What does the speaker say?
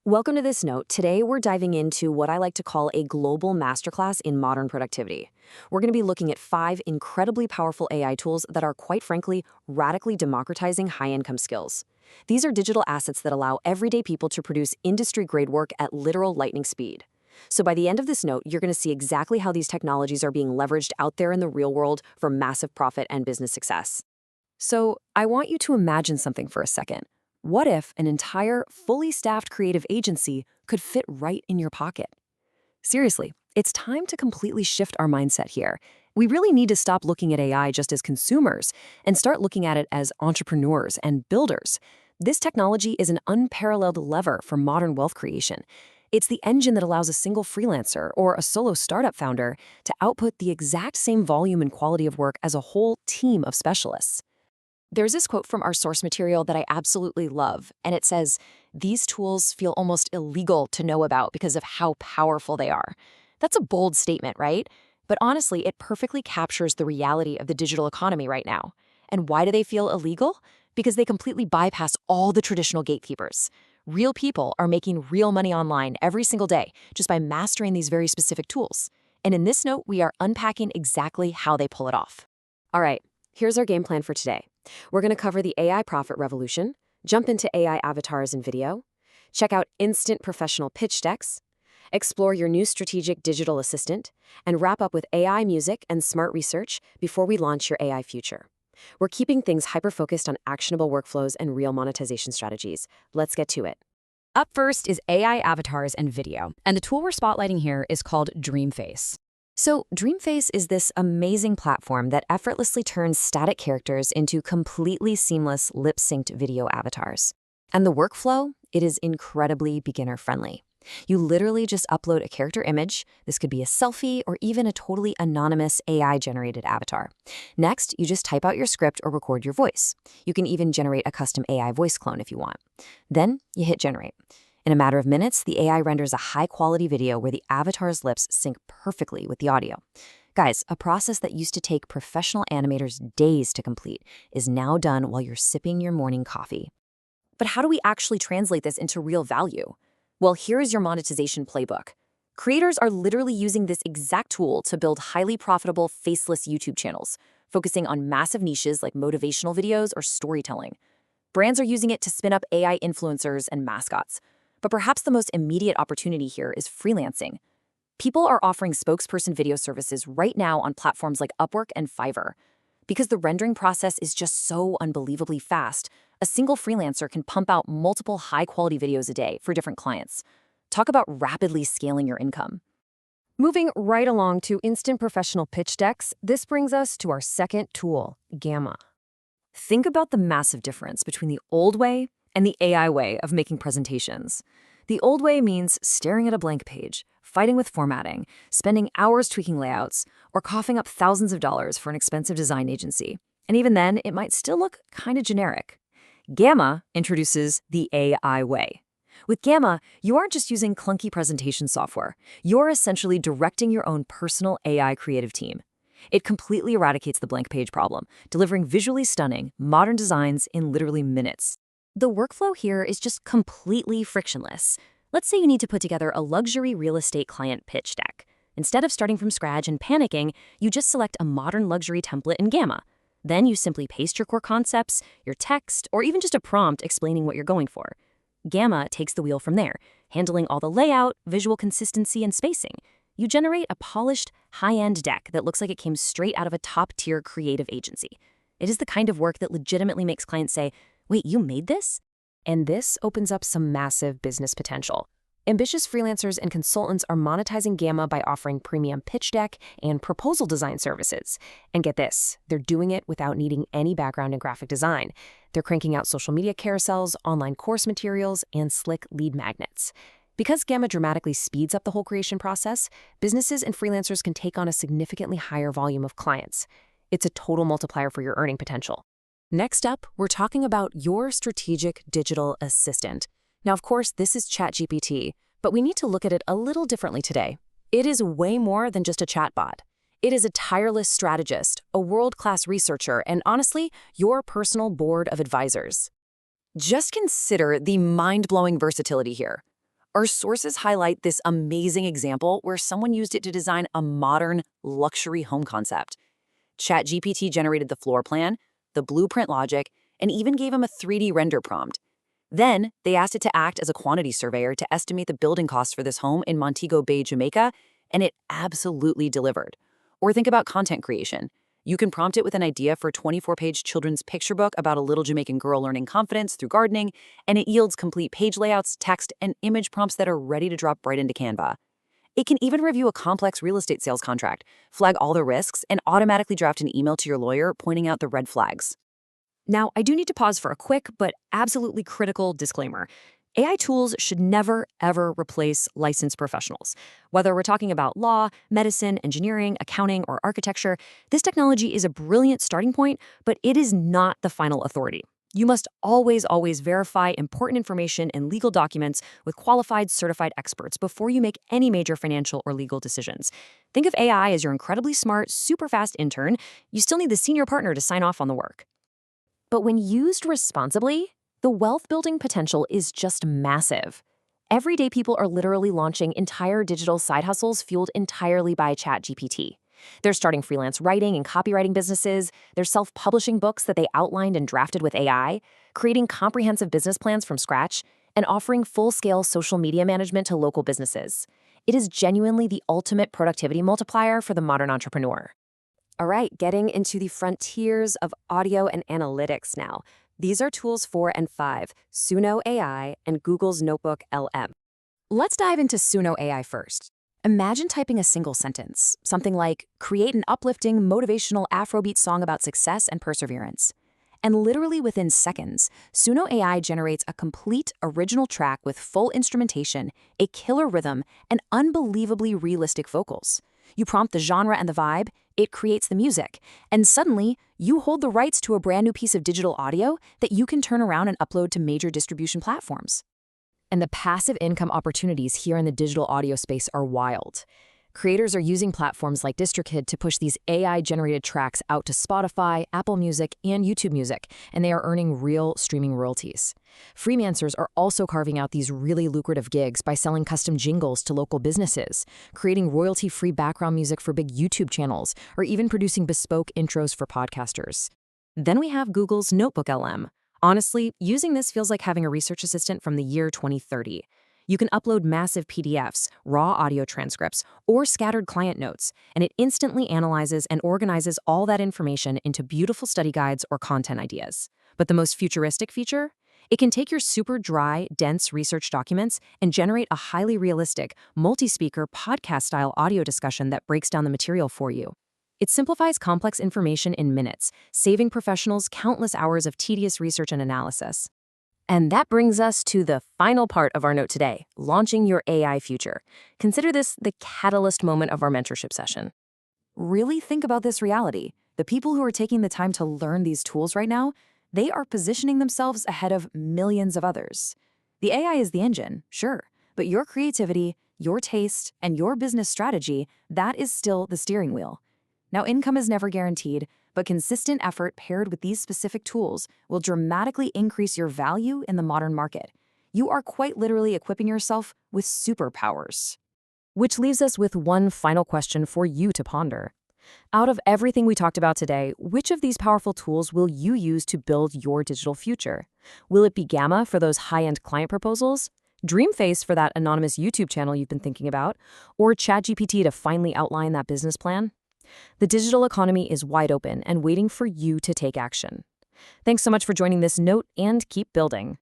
Welcome to this note. Today, we're diving into what I like to call a global masterclass in modern productivity. We're going to be looking at 5 incredibly powerful AI tools that are, quite frankly, radically democratizing high-income skills. These are digital assets that allow everyday people to produce industry-grade work at literal lightning speed. So by the end of this note, you're going to see exactly how these technologies are being leveraged out there in the real world for massive profit and business success. So I want you to imagine something for a second. What if an entire, fully staffed creative agency could fit right in your pocket? Seriously, it's time to completely shift our mindset here. We really need to stop looking at AI just as consumers and start looking at it as entrepreneurs and builders. This technology is an unparalleled lever for modern wealth creation. It's the engine that allows a single freelancer or a solo startup founder to output the exact same volume and quality of work as a whole team of specialists. There's this quote from our source material that I absolutely love, and it says, "These tools feel almost illegal to know about because of how powerful they are." That's a bold statement, right? But honestly, it perfectly captures the reality of the digital economy right now. And why do they feel illegal? Because they completely bypass all the traditional gatekeepers. Real people are making real money online every single day just by mastering these very specific tools. And in this note, we are unpacking exactly how they pull it off. All right, here's our game plan for today. We're going to cover the AI profit revolution, jump into AI avatars and video, check out instant professional pitch decks, explore your new strategic digital assistant, and wrap up with AI music and smart research before we launch your AI future. We're keeping things hyper-focused on actionable workflows and real monetization strategies. Let's get to it. Up first is AI avatars and video, and the tool we're spotlighting here is called Dreamface. So Dreamface is this amazing platform that effortlessly turns static characters into completely seamless lip-synced video avatars. And the workflow, it is incredibly beginner-friendly. You literally just upload a character image. This could be a selfie or even a totally anonymous AI-generated avatar. Next, you just type out your script or record your voice. You can even generate a custom AI voice clone if you want. Then you hit generate. In a matter of minutes, the AI renders a high-quality video where the avatar's lips sync perfectly with the audio. Guys, a process that used to take professional animators days to complete is now done while you're sipping your morning coffee. But how do we actually translate this into real value? Well, here is your monetization playbook. Creators are literally using this exact tool to build highly profitable faceless YouTube channels, focusing on massive niches like motivational videos or storytelling. Brands are using it to spin up AI influencers and mascots. But perhaps the most immediate opportunity here is freelancing. People are offering spokesperson video services right now on platforms like Upwork and Fiverr. Because the rendering process is just so unbelievably fast, a single freelancer can pump out multiple high-quality videos a day for different clients. Talk about rapidly scaling your income. Moving right along to instant professional pitch decks, this brings us to our second tool, Gamma. Think about the massive difference between the old way and the AI way of making presentations. The old way means staring at a blank page, fighting with formatting, spending hours tweaking layouts, or coughing up thousands of dollars for an expensive design agency. And even then, it might still look kind of generic. Gamma introduces the AI way. With Gamma, you aren't just using clunky presentation software. You're essentially directing your own personal AI creative team. It completely eradicates the blank page problem, delivering visually stunning, modern designs in literally minutes. The workflow here is just completely frictionless. Let's say you need to put together a luxury real estate client pitch deck. Instead of starting from scratch and panicking, you just select a modern luxury template in Gamma. Then you simply paste your core concepts, your text, or even just a prompt explaining what you're going for. Gamma takes the wheel from there, handling all the layout, visual consistency, and spacing. You generate a polished, high-end deck that looks like it came straight out of a top-tier creative agency. It is the kind of work that legitimately makes clients say, "Wait, you made this?" And this opens up some massive business potential. Ambitious freelancers and consultants are monetizing Gamma by offering premium pitch deck and proposal design services. And get this, they're doing it without needing any background in graphic design. They're cranking out social media carousels, online course materials, and slick lead magnets. Because Gamma dramatically speeds up the whole creation process, businesses and freelancers can take on a significantly higher volume of clients. It's a total multiplier for your earning potential. Next up, we're talking about your strategic digital assistant. Now, of course, this is ChatGPT, but we need to look at it a little differently today. It is way more than just a chatbot. It is a tireless strategist, a world-class researcher, and honestly, your personal board of advisors. Just consider the mind-blowing versatility here. Our sources highlight this amazing example where someone used it to design a modern luxury home concept. ChatGPT generated the floor plan, the blueprint logic, and even gave him a 3D render prompt. Then, they asked it to act as a quantity surveyor to estimate the building costs for this home in Montego Bay, Jamaica, and it absolutely delivered. Or think about content creation. You can prompt it with an idea for a 24-page children's picture book about a little Jamaican girl learning confidence through gardening, and it yields complete page layouts, text, and image prompts that are ready to drop right into Canva. It can even review a complex real estate sales contract, flag all the risks, and automatically draft an email to your lawyer pointing out the red flags. Now, I do need to pause for a quick but absolutely critical disclaimer. AI tools should never, ever replace licensed professionals. Whether we're talking about law, medicine, engineering, accounting, or architecture, this technology is a brilliant starting point, but it is not the final authority. You must always verify important information in legal documents with qualified, certified experts before you make any major financial or legal decisions. Think of AI as your incredibly smart, super fast intern. You still need the senior partner to sign off on the work. But when used responsibly, the wealth-building potential is just massive. Everyday people are literally launching entire digital side hustles fueled entirely by ChatGPT. They're starting freelance writing and copywriting businesses, they're self-publishing books that they outlined and drafted with AI, creating comprehensive business plans from scratch, and offering full-scale social media management to local businesses. It is genuinely the ultimate productivity multiplier for the modern entrepreneur. All right, getting into the frontiers of audio and analytics now. These are tools 4 and 5, Suno AI and Google's Notebook LM. Let's dive into Suno AI first. Imagine typing a single sentence, something like, create an uplifting, motivational Afrobeat song about success and perseverance. And literally within seconds, Suno AI generates a complete original track with full instrumentation, a killer rhythm, and unbelievably realistic vocals. You prompt the genre and the vibe, it creates the music, and suddenly, you hold the rights to a brand new piece of digital audio that you can turn around and upload to major distribution platforms. And the passive income opportunities here in the digital audio space are wild. Creators are using platforms like DistroKid to push these AI-generated tracks out to Spotify, Apple Music, and YouTube Music, and they are earning real streaming royalties. Freelancers are also carving out these really lucrative gigs by selling custom jingles to local businesses, creating royalty-free background music for big YouTube channels, or even producing bespoke intros for podcasters. Then we have Google's Notebook LM. Honestly, using this feels like having a research assistant from the year 2030. You can upload massive PDFs, raw audio transcripts, or scattered client notes, and it instantly analyzes and organizes all that information into beautiful study guides or content ideas. But the most futuristic feature? It can take your super dry, dense research documents and generate a highly realistic, multi-speaker, podcast-style audio discussion that breaks down the material for you. It simplifies complex information in minutes, saving professionals countless hours of tedious research and analysis. And that brings us to the final part of our note today, launching your AI future. Consider this the catalyst moment of our mentorship session. Really think about this reality. The people who are taking the time to learn these tools right now, they are positioning themselves ahead of millions of others. The AI is the engine, sure, but your creativity, your taste, and your business strategy, that is still the steering wheel. Now, income is never guaranteed, but consistent effort paired with these specific tools will dramatically increase your value in the modern market. You are quite literally equipping yourself with superpowers. Which leaves us with one final question for you to ponder. Out of everything we talked about today, which of these powerful tools will you use to build your digital future? Will it be Gamma for those high-end client proposals? Dreamface for that anonymous YouTube channel you've been thinking about? Or ChatGPT to finally outline that business plan? The digital economy is wide open and waiting for you to take action. Thanks so much for joining this note, and keep building.